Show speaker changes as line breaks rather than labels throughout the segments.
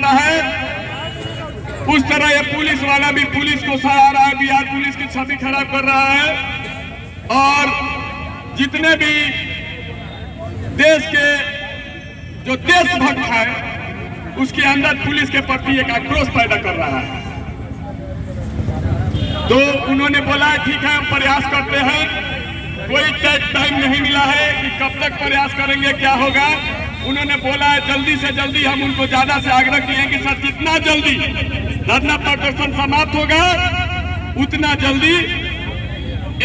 जाता है, उस तरह ये पुलिस वाला भी पुलिस को सराहा रहा है, बिहार पुलिस की छवि खराब कर रहा है। और जितने भी देश के जो देशभक्त है उसके अंदर पुलिस के प्रति एक आक्रोश पैदा कर रहा है। तो उन्होंने बोला ठीक है हम प्रयास करते हैं, कोई टाइम नहीं मिला है कि कब तक प्रयास करेंगे क्या होगा। उन्होंने बोला है जल्दी से जल्दी, हम उनको ज्यादा से आग्रह किए कि सर जितना जल्दी धरना प्रदर्शन समाप्त होगा उतना जल्दी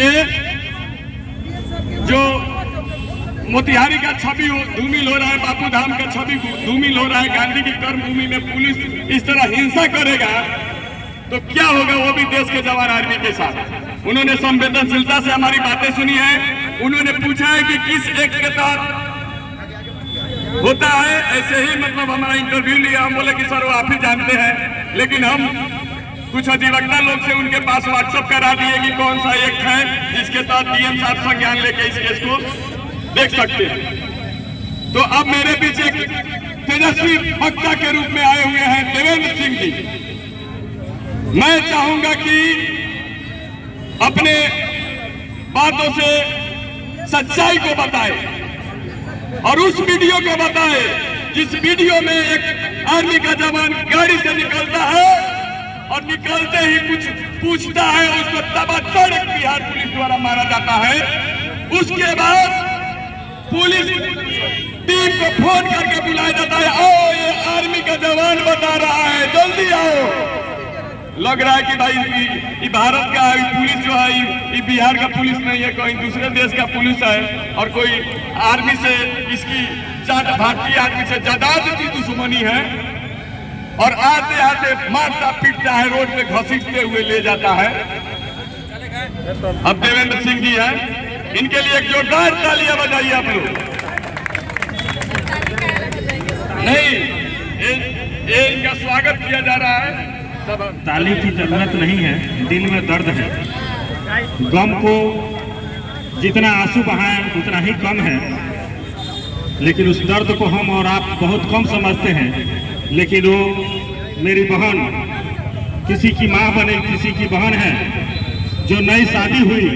एक जो मोतिहारी का छवि धूमिल हो रहा है, बापू धाम का छवि धूमिल हो रहा है, गांधी की कर्मभूमि में पुलिस इस तरह हिंसा करेगा तो क्या होगा, वो भी देश के जवान आर्मी के साथ। उन्होंने संवेदनशीलता से हमारी बातें सुनी है। उन्होंने पूछा है कि किस एक्ट के तहत होता है, ऐसे ही मतलब हमारा इंटरव्यू लिया, हम बोले कि सर वो आप ही जानते हैं, लेकिन हम कुछ अधिवक्ता लोग से उनके पास व्हाट्सएप करा दिए कि कौन सा एक्ट है जिसके तहत डीएम साहब संज्ञान लेके इस केस को देख सकते हैं। तो अब मेरे पीछे तेजस्वी वक्ता के रूप में आए हुए हैं देवेंद्र सिंह जी। मैं चाहूंगा कि अपने बातों से सच्चाई को बताए और उस वीडियो को बताए जिस वीडियो में एक आर्मी का जवान गाड़ी से निकलता है और निकलते ही कुछ पूछता है, उसको तबादड़ बिहार पुलिस द्वारा मारा जाता है। उसके बाद पुलिस टीम को फोन करके बुलाया जाता है, आओ ये आर्मी का जवान बता रहा है, जल्दी आओ। लग रहा है कि भाई ये भारत का पुलिस जो है ये बिहार का पुलिस नहीं है, कोई दूसरे देश का पुलिस है और कोई आर्मी से इसकी भारतीय आर्मी से ज्यादा दुश्मनी है और आते आते मारता पीटता है, रोड पे घसीटते हुए ले जाता है। अब देवेंद्र सिंह जी हैं, इनके लिए एक जोरदार तालियां बजाइए आप लोग। नहीं ये इनका स्वागत किया जा रहा है।
ताली की जरूरत नहीं है, दिल में दर्द है। गम को जितना आंसू बहाएं उतना ही कम है, लेकिन उस दर्द को हम और आप बहुत कम समझते हैं। लेकिन वो मेरी बहन, किसी की माँ बने किसी की बहन है, जो नई शादी हुई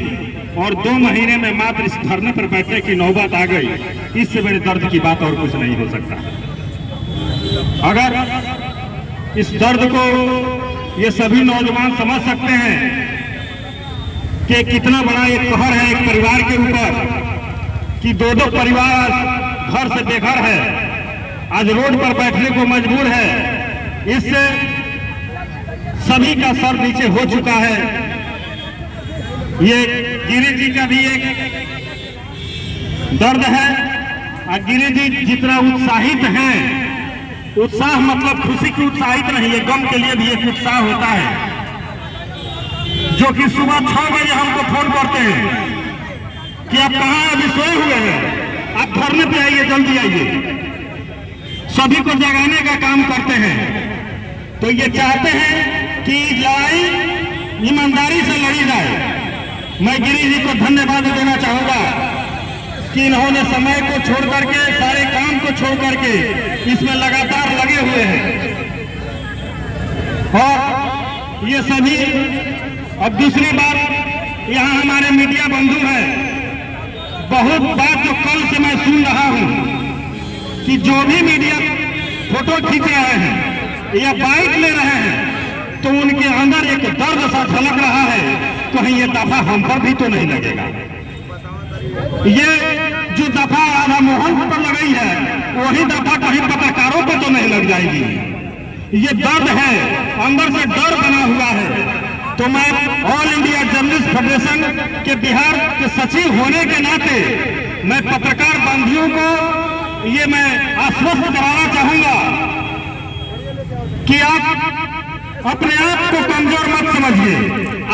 और 2 महीने में मात्र इस धरने पर बैठने की नौबत आ गई, इससे बड़े दर्द की बात और कुछ नहीं हो सकता। अगर इस दर्द को ये सभी नौजवान समझ सकते हैं कि कितना बड़ा एक कहर है एक परिवार के ऊपर कि 2-2 परिवार घर से बेघर है, आज रोड पर बैठने को मजबूर है, इससे सभी का सर नीचे हो चुका है। ये गिरी जी का भी एक दर्द है और गिरी जी जितना उत्साहित हैं, उत्साह मतलब खुशी की उत्साहित नहीं है, गम के लिए भी एक उत्साह होता है, जो कि सुबह 6 बजे हमको फोन करते हैं कि आप कहाँ अभी सोए हुए हैं, आप धरने पे आइए, जल्दी आइए। सभी को जगाने का काम करते हैं। तो ये चाहते हैं कि लड़ाई ईमानदारी से लड़ी जाए। मैं गिरी जी को धन्यवाद देना चाहूंगा कि इन्होंने समय को छोड़ करके, सारे काम को छोड़ करके इसमें लगातार लगे हुए हैं। और ये सभी, अब दूसरी बात, यहाँ हमारे मीडिया बंधु हैं, बहुत बात जो कल से मैं सुन रहा हूँ कि जो भी मीडिया फोटो खींच रहे हैं या बाइक ले रहे हैं तो उनके अंदर एक दर्द सा झलक रहा है, कहीं ये दफा हम पर भी तो नहीं लगेगा। ये जो दफा राधा मोहन पर लगाई है वही दफा कहीं पत्रकारों पर तो नहीं लग जाएगी। ये दर्द है, अंदर से डर बना हुआ है। तो मैं ऑल इंडिया जर्नलिस्ट फेडरेशन के बिहार के सचिव होने के नाते मैं पत्रकार बंधुओं को ये मैं आश्वस्त कराना चाहूंगा कि आप अपने आप को कमजोर मत समझिए,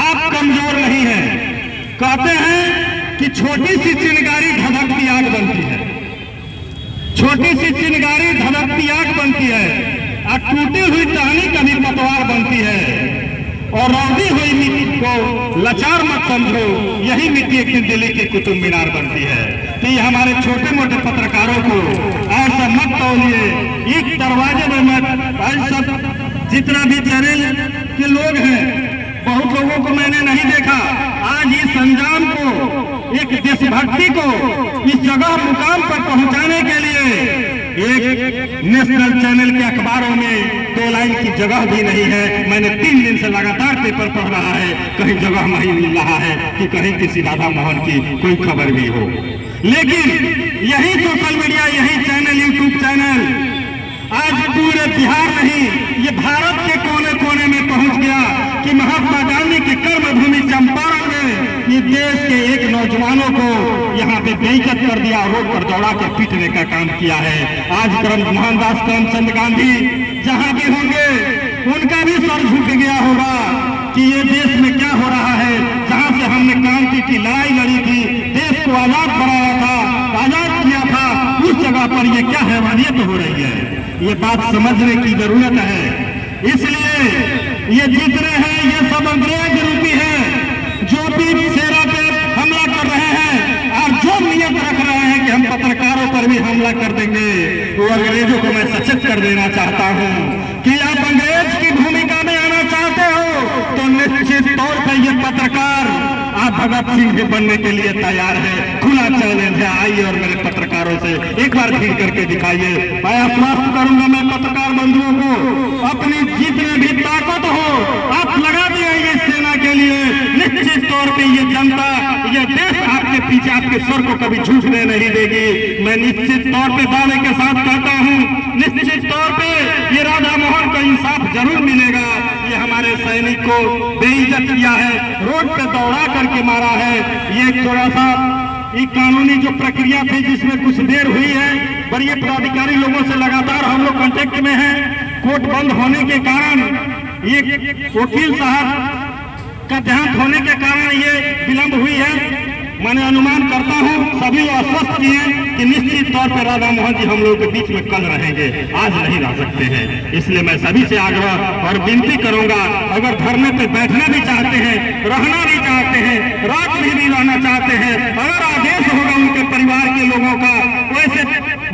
आप कमजोर नहीं हैं। कहते हैं कि छोटी सी चिंगारी धधकती आग बनती है, छोटी सी चिंगारी धधकती आग बनती है और टूटी हुई टहनी कभी पतवार बनती है। और रौदी हुई मिट्टी को लाचार मत समझो, यही मिट्टी एक दिन दिल्ली की कुतुब मीनार बनती है। तो ये हमारे छोटे मोटे पत्रकारों को ऐसा मत तौलिए, एक दरवाजे में मत आज सब जितना भी चैनल के लोग हैं, बहुत लोगों को मैंने नहीं देखा। आज इस अंजाम को, एक देशभक्ति को इस जगह मुकाम पर पहुंचाने के लिए एक नेशनल चैनल के अखबारों में 2 लाइन की जगह भी नहीं है। मैंने 3 दिन से लगातार पेपर पढ़ रहा है, कहीं जगह नहीं मिल रहा है कि कहीं किसी राधा मोहन की कोई खबर भी हो। लेकिन यही सोशल मीडिया, यही चैनल, यूट्यूब चैनल आज पूरे बिहार नहीं, ये भारत के कोने कोने में पहुंच गया कि महात्मा गांधी की कर्मभूमि चंपारण में ये देश के एक नौजवानों को यहाँ पे बेइज्जत कर दिया, रोड पर दौड़ा कर पीटने का काम किया है। आज मोहनदास करमचंद गांधी जहाँ भी होंगे उनका भी सर झुक गया होगा कि ये देश में क्या हो रहा है। जहाँ से हमने क्रांति की लड़ाई लड़ी थी, देश को आजाद बनाया था, आजाद किया था, उस जगह पर ये क्या हैवानियत हो रही है, ये बात समझने की जरूरत है। इसलिए ये जितने हैं ये सब अंग्रेज रूपी हैं, जो भी शेरा पे हमला कर रहे हैं और जो नियत रख रहे हैं कि हम पत्रकारों पर भी हमला कर देंगे, वो अंग्रेजों को मैं सचेत कर देना चाहता हूँ कि आप अंग्रेज की भूमिका में आना चाहते हो तो निश्चित तौर पर ये पत्रकार आप भगत सिंह भी बनने के लिए तैयार है। खुला चैलेंज है, आइए और मेरे पत्रकारों से एक बार भीड़ करके दिखाइए। मैं आश्वस्त करूंगा मैं पत्रकार बंधुओं को, अपनी जितनी भी ताकत हो आप लगा दिए इस सेना के लिए। निश्चित तौर पे ये जनता, ये देश आपके पीछे, आपके स्वर को कभी झूठने नहीं देगी। मैं निश्चित तौर पे दावे के साथ कहता हूँ, निश्चित तौर पे ये राधा मोहन को इंसाफ जरूर मिलेगा। ये हमारे सैनिक को बेइज्जत किया है, रोड पे दौड़ा करके मारा है। ये थोड़ा सा एक कानूनी जो प्रक्रिया थी जिसमें कुछ देर हुई है, बड़े पदाधिकारी लोगों से लगातार हम लोग कांटेक्ट में हैं। कोर्ट बंद होने के कारण, ये वकील साहब का देहांत होने के कारण ये विलंब हुई है। मैंने अनुमान करता हूं सभी लोग आश्वस्त किए कि निश्चित तौर पर राधा मोहन जी हम लोगों के बीच में कल रहेंगे, आज नहीं रह सकते हैं। इसलिए मैं सभी से आग्रह और विनती करूंगा, अगर धरने पे बैठना भी चाहते हैं, रहना भी चाहते हैं, रात में भी रहना चाहते हैं, अगर आदेश होगा उनके परिवार के लोगों का, वैसे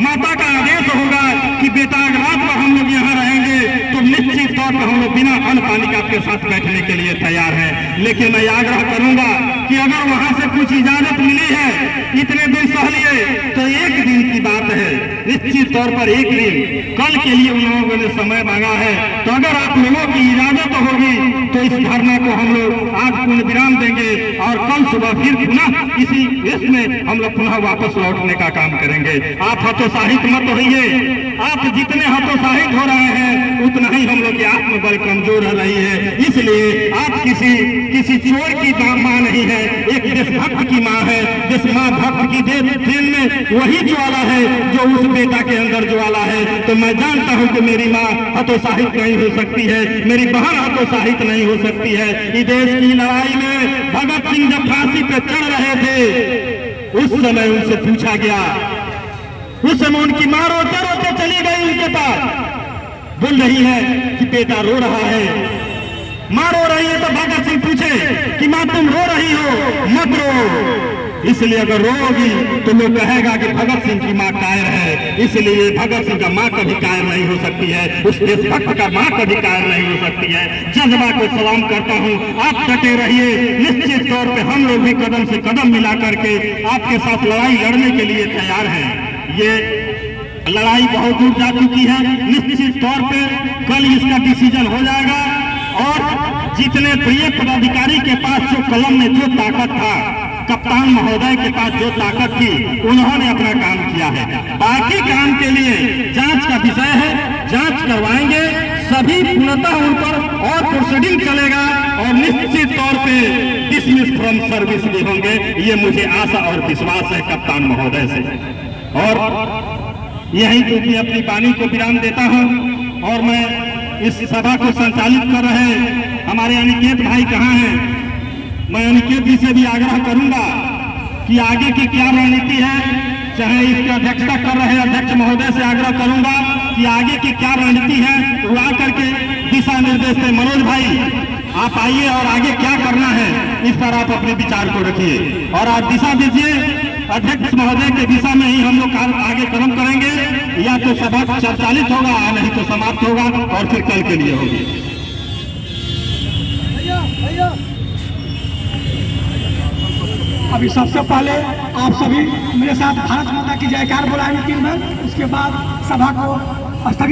माता का आदेश होगा कि बेटा रात में हम लोग यहाँ रहेंगे, तो निश्चित तौर पर हम लोग बिना अन्न पानी के आपके साथ बैठने के लिए तैयार हैं। लेकिन मैं आग्रह करूंगा कि अगर वहां से कुछ इजाजत मिली है, इतने दिन सह लिए, तो 1 दिन की बात है, निश्चित तौर पर 1 दिन कल के लिए उन लोगों ने समय मांगा है। तो अगर आप लोगों की इजाजत होगी तो इस धरना को हम लोग आज पूर्ण विराम देंगे और कल सुबह फिर पुनः इसी देश में हम लोग पुनः वापस लौटने का काम करेंगे। आप हतोत्साहित मत होइए, आप जितने हतोत्साहित हो रहे हैं उतना ही हम लोग की आत्मबल कमजोर हो रही है। इसलिए आप किसी चोर की मां नहीं है, एक देशभक्त की मां है। देश मां भक्त की देन में वही ज्वाला है जो उस बेटा के अंदर ज्वाला है। तो मैं जानता हूं कि मेरी मां हतोत्साहित नहीं हो सकती है, मेरी बहन हतोत्साहित नहीं हो सकती है। इस देश की लड़ाई में भगत सिंह जब फांसी पे चढ़ रहे थे, उस समय उनसे पूछा गया, उस समय उनकी मां रोते रोते चली गई उनके पास, बोल रही है कि बेटा रो रहा है। मां रो रही है तो भगत सिंह पूछे कि मां तुम रो रही हो, मत रो। इसलिए अगर रोगी तो लोग कहेगा कि भगत सिंह की मां कायर है। इसलिए भगत सिंह का मां कभी कायर नहीं हो सकती है, उस देशभक्त का मां कभी कायर नहीं हो सकती है। जज्बा को सलाम करता हूं, आप डटे रहिए। निश्चित तौर पे हम लोग भी कदम से कदम मिला करके आपके साथ लड़ाई लड़ने के लिए तैयार हैं। ये लड़ाई बहुत दूर जा चुकी है। निश्चित तौर पे कल इसका डिसीजन हो जाएगा और जितने प्रिय पदाधिकारी के पास जो कलम में जो ताकत था, कप्तान महोदय के पास जो ताकत थी, उन्होंने अपना काम किया है। बाकी काम के लिए जांच का विषय है, जांच करवाएंगे, सभी पूर्णतः उन पर और प्रोसीडिंग चलेगा और निश्चित तौर पे डिसमिस फ्रॉम सर्विस भी होंगे। ये मुझे आशा और विश्वास है कप्तान महोदय से। और यही क्योंकि अपनी वाणी को विराम देता हूँ और मैं इस सभा को संचालित कर रहे हमारे अनिकेत भाई कहाँ हैं, मैं अनिकेत जी से भी आग्रह करूंगा कि आगे की क्या रणनीति है, चाहे इसका अध्यक्षता कर रहे अध्यक्ष महोदय से आग्रह करूंगा कि आगे की क्या रणनीति है, वो आकर के दिशा निर्देश दें। मनोज भाई आप आइए और आगे क्या करना है इस पर आप अपने विचार को रखिए और आप दिशा दीजिए। अध्यक्ष महोदय के दिशा में ही हम लोग आगे कदम करेंगे। या तो सभा संचालित होगा, नहीं तो समाप्त होगा और फिर कल के लिए होगी।
अभी सबसे पहले आप सभी मेरे साथ भारत माता की जयकार बोलाएंगे 3 बार, उसके बाद सभा को स्थगित